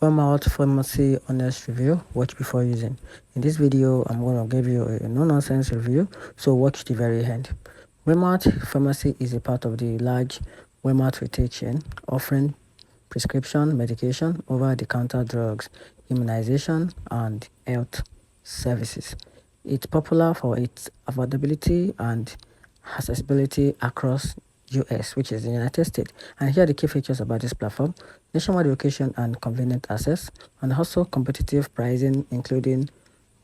Walmart Pharmacy Honest Review, watch before using. In this video, I'm going to give you a no-nonsense review, so watch the very end. Walmart Pharmacy is a part of the large Walmart retail chain, offering prescription medication, over-the-counter drugs, immunization, and health services. It's popular for its affordability and accessibility across US, which is the United States. And here are the key features about this platform: nationwide location and convenient access, and also competitive pricing, including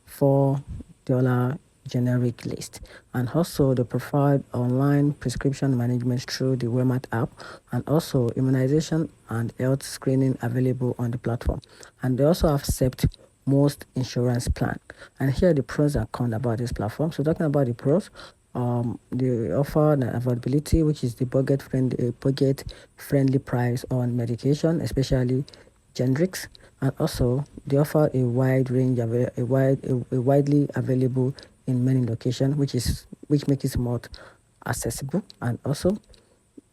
$4 generic list. And also the provide online prescription management through the Walmart app, and also immunization and health screening available on the platform. And they also accept most insurance plan. And here are the pros and cons about this platform. So talking about the pros, they offer an availability, which is the budget friendly price on medication, especially generics, and also they offer a wide range of widely available in many locations, which makes it more accessible. And also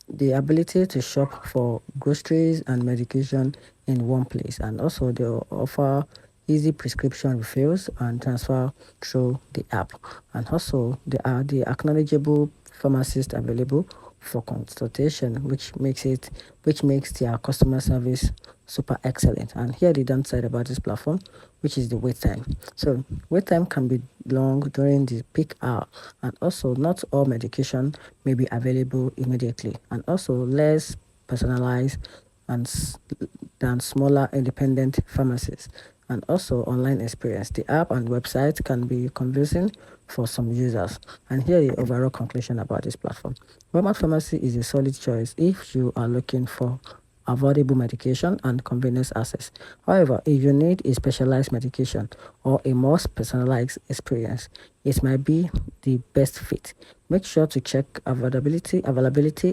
the ability to shop for groceries and medication in one place. And also they offer easy prescription refills and transfer through the app. And also there are the acknowledgeable pharmacists available for consultation, which makes their customer service super excellent. And here the downside about this platform, which is the wait time. So wait time can be long during the peak hour, and also not all medication may be available immediately, and also less personalized than smaller independent pharmacies. And also online experience. The app and website can be confusing for some users. And here the overall conclusion about this platform. Walmart Pharmacy is a solid choice if you are looking for affordable medication and convenience access. However, if you need a specialized medication or a more personalized experience, it might be the best fit. Make sure to check availability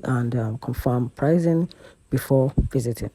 and confirm pricing before visiting.